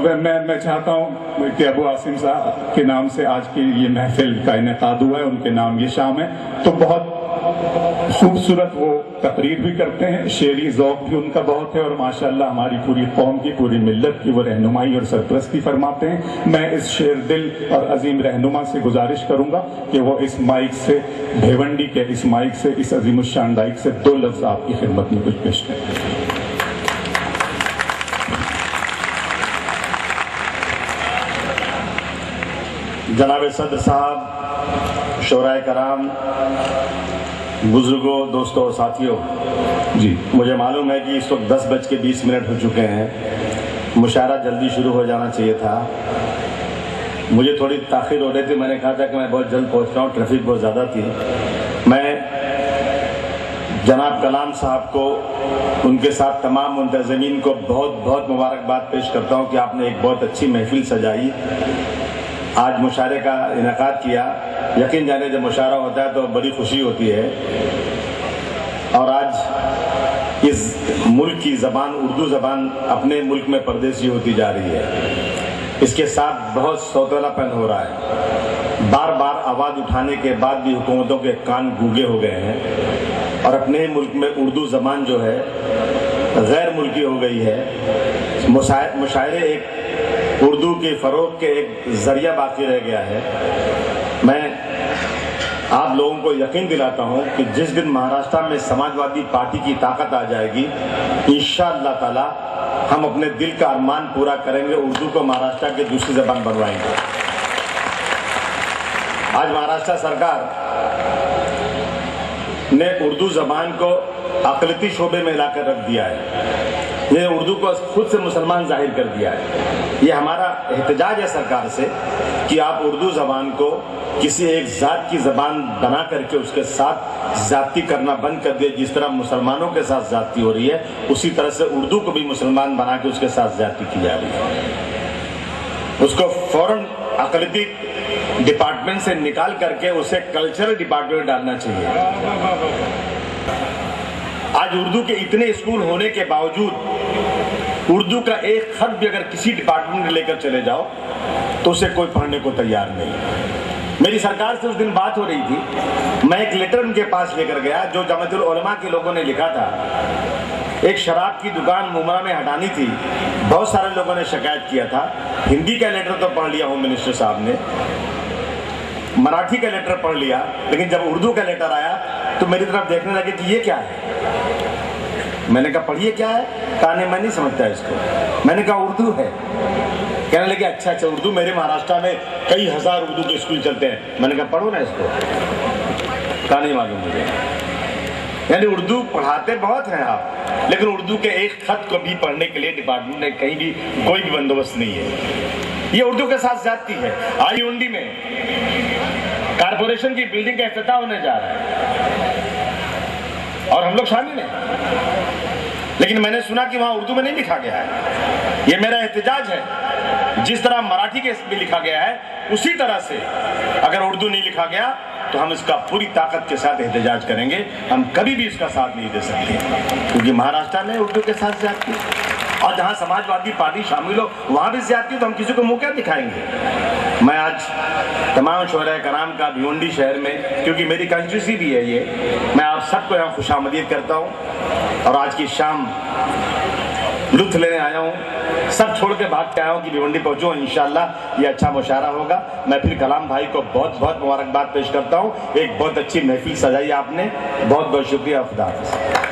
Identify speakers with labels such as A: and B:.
A: मैं चाहता हूँ कि अबू आसिम साहब के नाम से आज की ये महफिल का इनेकाद हुआ है, उनके नाम ये शाम है, तो बहुत खूबसूरत वो तकरीर भी करते हैं, शेरी ज़ौक़ भी उनका बहुत है, और माशाअल्लाह हमारी पूरी कौम की, पूरी मिल्लत की वो रहनुमाई और सरपरस्ती फरमाते हैं। मैं इस शेर दिल और अजीम रहनुमा से गुजारिश करूँगा कि वो इस माइक से, भिवंडी के इस माइक से, इस अजीमुश्शान माइक से 2 लफ्ज़ आपकी खिदमत में कुछ पेश करें।
B: जनाब सदर साहब, शोराए कराम, बुजुर्गों, दोस्तों और साथियों,
A: जी
B: मुझे मालूम है कि इस वक्त 10:20 हो चुके हैं। मुशायरा जल्दी शुरू हो जाना चाहिए था। मुझे थोड़ी ताख़ीर हो रही थी, मैंने कहा था कि मैं बहुत जल्द पहुंच रहा हूँ, ट्रैफिक बहुत ज़्यादा थी। मैं जनाब कलाम साहब को, उनके साथ तमाम मुंतज़मीन को बहुत बहुत मुबारकबाद पेश करता हूँ कि आपने एक बहुत अच्छी महफिल सजाई, आज मुशायरे का इनेकाद किया। यकीन जाने जब मुशायरा होता है तो बड़ी खुशी होती है, और आज इस मुल्क की ज़बान, उर्दू ज़बान, अपने मुल्क में परदेसी होती जा रही है। इसके साथ बहुत सौतेलापन हो रहा है। बार बार आवाज़ उठाने के बाद भी हुकूमतों के कान गूंगे हो गए हैं, और अपने मुल्क में उर्दू ज़बान जो है गैर मुल्की हो गई है। मुशायरे एक उर्दू के फ़रोग़ के एक ज़रिया बाकी रह गया है। मैं आप लोगों को यकीन दिलाता हूं कि जिस दिन महाराष्ट्र में समाजवादी पार्टी की ताकत आ जाएगी, इंशाअल्लाह ताला हम अपने दिल का अरमान पूरा करेंगे, उर्दू को महाराष्ट्र की दूसरी ज़बान बनवाएंगे। आज महाराष्ट्र सरकार ने उर्दू ज़बान को अक़लियती शोबे में लाकर रख दिया है। ये उर्दू को खुद से मुसलमान जाहिर कर दिया है। ये हमारा एहतजाज है सरकार से कि आप उर्दू ज़बान को किसी एक ज़ात की ज़बान बना करके उसके साथ ज़्यादती करना बंद कर दिए। जिस तरह मुसलमानों के साथ ज़्यादती हो रही है, उसी तरह से उर्दू को भी मुसलमान बना के उसके साथ ज़्यादती की जा रही है। उसको फ़ौरन अक़लियती डिपार्टमेंट से निकाल करके उसे कल्चरल डिपार्टमेंट में डालना चाहिए। आज उर्दू के इतने स्कूल होने के बावजूद उर्दू का एक खत भी अगर किसी डिपार्टमेंट में लेकर चले जाओ तो उसे कोई पढ़ने को तैयार नहीं। मेरी सरकार से उस दिन बात हो रही थी, मैं एक लेटर उनके पास लेकर गया जो जमातुल उलमा के लोगों ने लिखा था। एक शराब की दुकान मुमरा में हटानी थी, बहुत सारे लोगों ने शिकायत किया था। हिंदी का लेटर तो पढ़ लिया होम मिनिस्टर साहब ने, मराठी का लेटर पढ़ लिया, लेकिन जब उर्दू का लेटर आया तो मेरी तरफ देखने लगे कि ये क्या है। मैंने कहा पढ़िए क्या है, कहा नहीं मैं नहीं समझता इसको। मैंने कहा उर्दू है। कहने लगे अच्छा उर्दू, मेरे महाराष्ट्र में कई हजार उर्दू के स्कूल चलते हैं। मैंने कहा पढ़ो ना इसको, कहा नहीं मालूम मुझे। यानी उर्दू पढ़ाते बहुत हैं आप, लेकिन उर्दू के एक खत को भी पढ़ने के लिए डिपार्टमेंट में कहीं भी कोई भी बंदोबस्त नहीं है। ये उर्दू के साथ ज्यादती है। आईओंडी में कारपोरेशन की बिल्डिंग का इफ्तिताह होने जा रहा है और हम लोग शामिल हैं, लेकिन मैंने सुना कि वहां उर्दू में नहीं लिखा गया है। ये मेरा एहतजाज है। जिस तरह मराठी के में लिखा गया है, उसी तरह से अगर उर्दू नहीं लिखा गया तो हम इसका पूरी ताकत के साथ एहतजाज करेंगे। हम कभी भी इसका साथ नहीं दे सकते, क्योंकि महाराष्ट्र में उर्दू के साथ ज्यादती, और जहां समाजवादी पार्टी शामिल हो वहां भी ज्यादती, तो हम किसी को मुंह क्या दिखाएंगे। मैं आज तमाम शोहराए कराम का भिवंडी शहर में, क्योंकि मेरी कंस्टिट्यूंसी भी है ये, मैं आप सबको यहाँ खुशामदीद करता हूँ और आज की शाम लुत्फ लेने आया हूँ। सब छोड़ के भाग के आया हूँ कि भिवंडी पहुँचूँ। इंशाअल्लाह ये अच्छा मुशायरा होगा। मैं फिर कलाम भाई को बहुत बहुत मुबारकबाद पेश करता हूँ। एक बहुत अच्छी महफिल सजाई आपने, बहुत बहुत शुक्रिया। खुदा हाफ़िज़।